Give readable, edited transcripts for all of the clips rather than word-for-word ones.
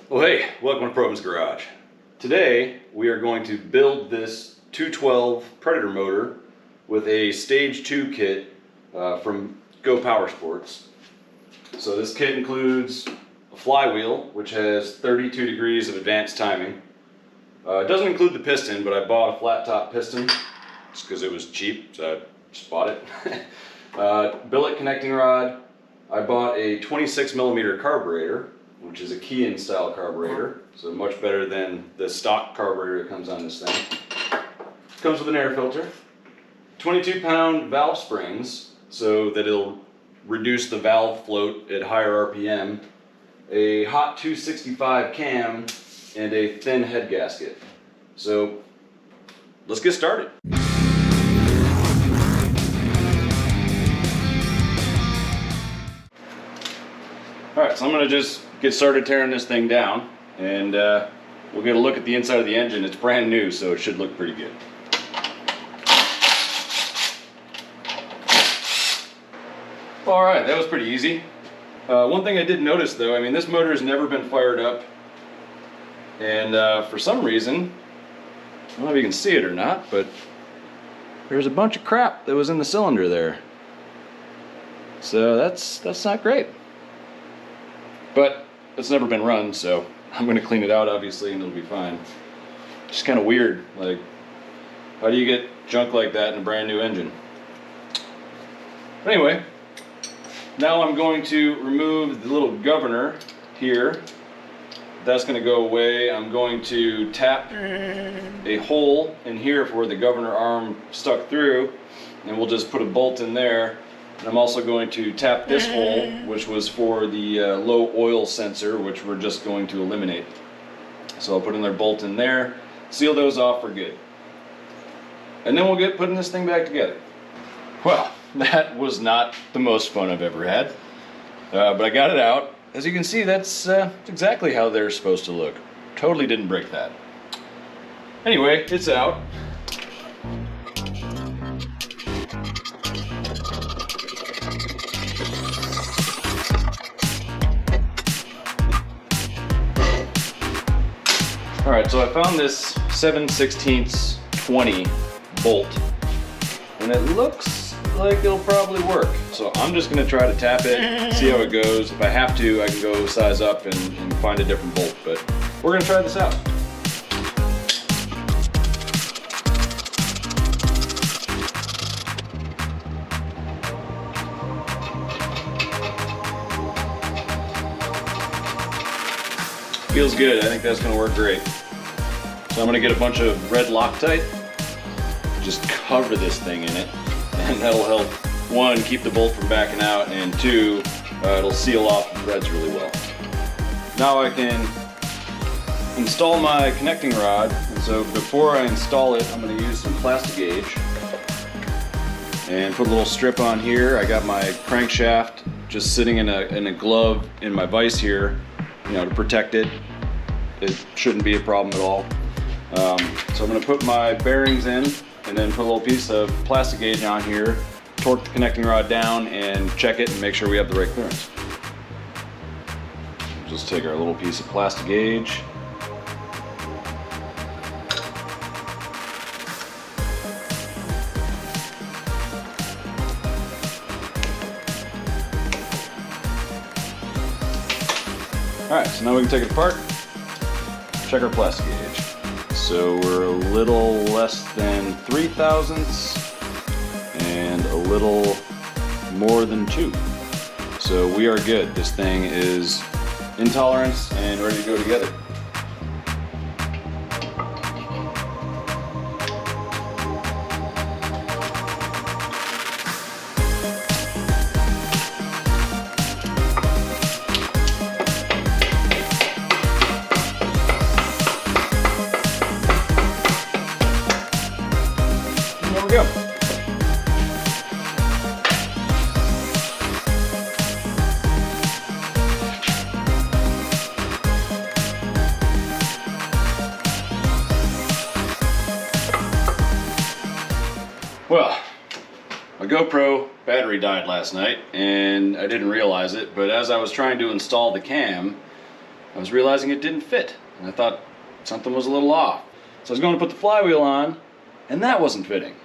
Well, hey, welcome to Provins Garage. Today we are going to build this 212 Predator motor with a Stage 2 kit from Go Power Sports. So this kit includes a flywheel, which has 32 degrees of advanced timing. It doesn't include the piston, but I bought a flat top piston just because it was cheap, so I just bought it. Billet connecting rod. I bought a 26 millimeter carburetor, which is a key-in style carburetor, so much better than the stock carburetor that comes on this thing. Comes with an air filter, 22-pound valve springs so that it'll reduce the valve float at higher RPM, a hot 265 cam, and a thin head gasket. So let's get started. Alright, so I'm going to just get started tearing this thing down, and we'll get a look at the inside of the engine. It's brand new, so it should look pretty good. Alright, that was pretty easy. One thing I did notice though, I mean, this motor has never been fired up, and for some reason, I don't know if you can see it or not, but there's a bunch of crap that was in the cylinder there. So that's not great. But it's never been run, so I'm going to clean it out obviously and it'll be fine. Just kind of weird, like, how do you get junk like that in a brand new engine? But anyway, now I'm going to remove the little governor here. That's going to go away. I'm going to tap a hole in here for where the governor arm stuck through, and we'll just put a bolt in there. And I'm also going to tap this hole, which was for the low oil sensor, which we're just going to eliminate. So I'll put another bolt in there, seal those off for good. And then we'll get putting this thing back together. Well, that was not the most fun I've ever had, but I got it out. As you can see, that's exactly how they're supposed to look. Totally didn't break that. Anyway, it's out. Alright, so I found this 7/16 20 bolt, and it looks like it'll probably work. So I'm just going to try to tap it, see how it goes. If I have to, I can go size up and find a different bolt, but we're going to try this out. Feels good. I think that's going to work great. So I'm going to get a bunch of red Loctite, just cover this thing in it, and that'll help, one, keep the bolt from backing out, and two, it'll seal off the threads really well. Now I can install my connecting rod, and so before I install it, I'm going to use some Plastigauge and put a little strip on here. I got my crankshaft just sitting in a glove in my vise here, you know, to protect it. It shouldn't be a problem at all. So I'm going to put my bearings in and then put a little piece of Plastigauge on here, torque the connecting rod down and check it and make sure we have the right clearance. Just take our little piece of Plastigauge. Alright, so now we can take it apart, check our Plastigauge. So we're a little less than 3 thousandths and a little more than 2. So we are good. This thing is in tolerance and ready to go together. There we go. Well, my GoPro battery died last night and I didn't realize it, but as I was trying to install the cam, I was realizing it didn't fit, and I thought something was a little off. So I was going to put the flywheel on, and that wasn't fitting.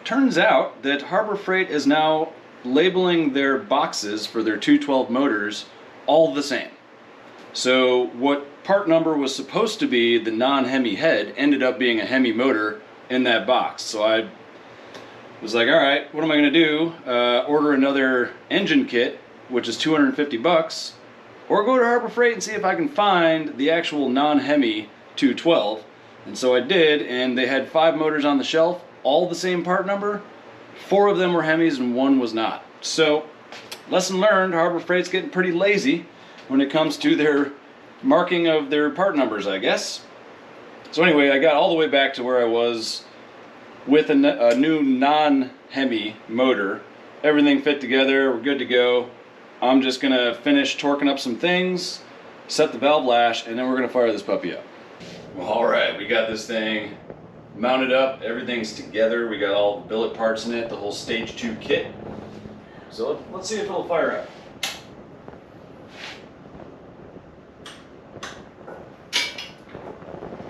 Turns out that Harbor Freight is now labeling their boxes for their 212 motors all the same. So what part number was supposed to be the non-Hemi head ended up being a Hemi motor in that box. So I was like, all right, what am I going to do? Order another engine kit, which is $250, or go to Harbor Freight and see if I can find the actual non-Hemi 212. And so I did, and they had 5 motors on the shelf, all the same part number. 4 of them were Hemis and 1 was not. So, lesson learned, Harbor Freight's getting pretty lazy when it comes to their marking of their part numbers, I guess. So anyway, I got all the way back to where I was with a new non-Hemi motor. Everything fit together, we're good to go. I'm just gonna finish torquing up some things, set the valve lash, and then we're gonna fire this puppy up. Well, all right, we got this thing mounted up, everything's together, we got all the billet parts in it, the whole stage 2 kit. So let's see if it'll fire up.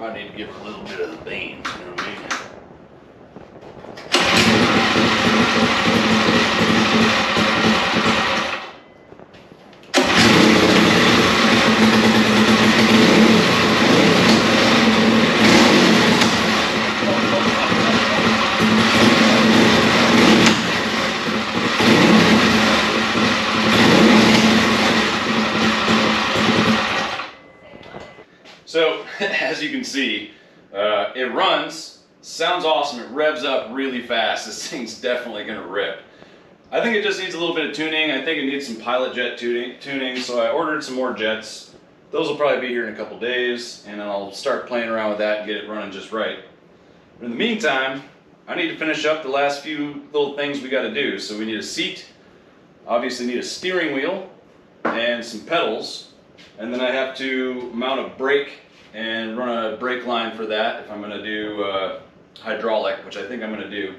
I need to give it a little bit of the beans, you know what I mean? So, as you can see, it runs, sounds awesome, it revs up really fast. This thing's definitely gonna rip. I think it just needs a little bit of tuning. I think it needs some pilot jet tuning, so I ordered some more jets. Those will probably be here in a couple days, and I'll start playing around with that and get it running just right. But in the meantime, I need to finish up the last few little things we gotta do. So we need a seat, obviously need a steering wheel, and some pedals. And then I have to mount a brake and run a brake line for that if I'm going to do hydraulic, which I think I'm going to do.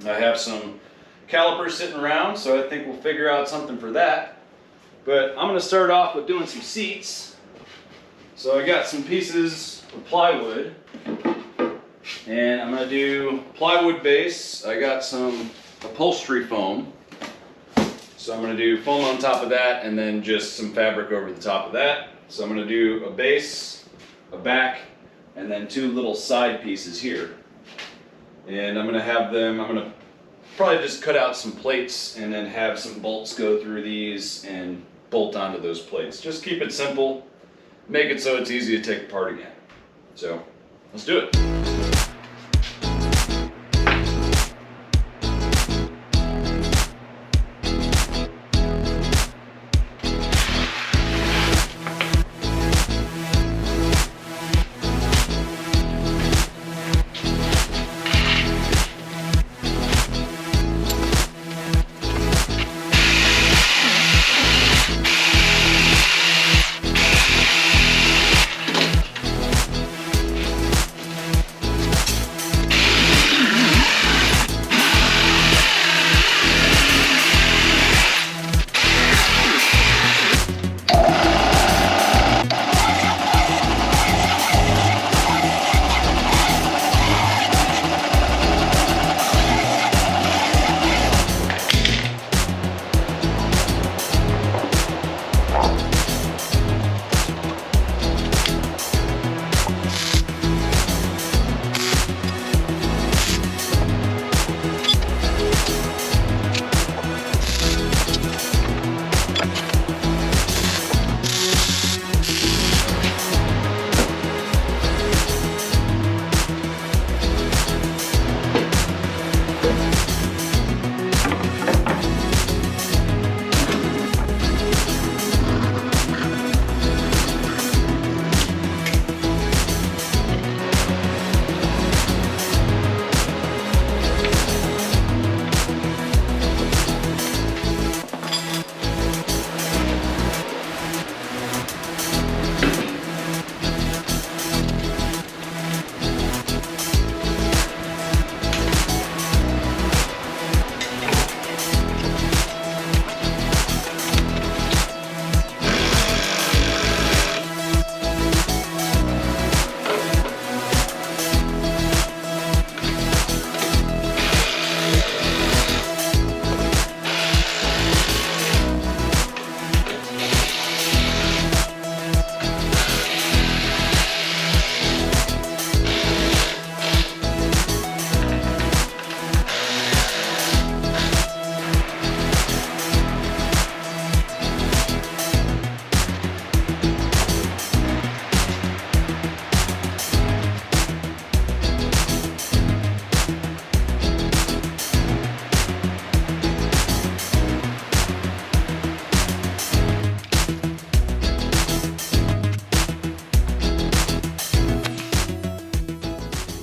I have some calipers sitting around, so I think we'll figure out something for that. But I'm going to start off with doing some seats. So I got some pieces of plywood, and I'm going to do plywood base. I got some upholstery foam. So I'm going to do foam on top of that and then just some fabric over the top of that. So I'm going to do a base, a back, and then 2 little side pieces here. And I'm going to have them, I'm going to probably just cut out some plates and then have some bolts go through these and bolt onto those plates. Just keep it simple, make it so it's easy to take apart again. So let's do it.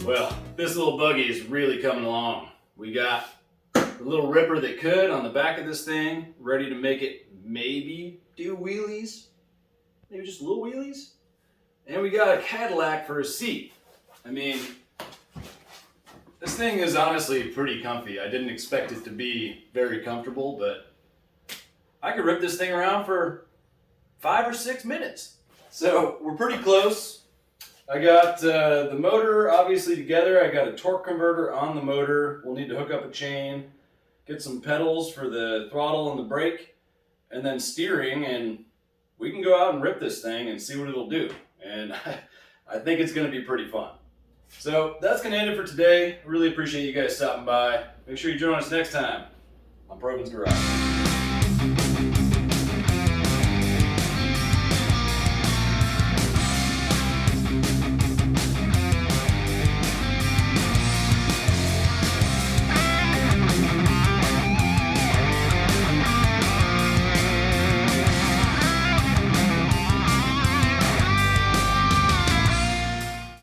Well, this little buggy is really coming along. We got the little ripper that could on the back of this thing, ready to make it maybe do wheelies, maybe just little wheelies. And we got a Cadillac for a seat. I mean, this thing is honestly pretty comfy. I didn't expect it to be very comfortable, but I could rip this thing around for 5 or 6 minutes. So we're pretty close. I got the motor obviously together. I got a torque converter on the motor. We'll need to hook up a chain, get some pedals for the throttle and the brake, and then steering, and we can go out and rip this thing and see what it'll do. And I think it's going to be pretty fun. So that's going to end it for today. I really appreciate you guys stopping by. Make sure you join us next time on Provins Garage.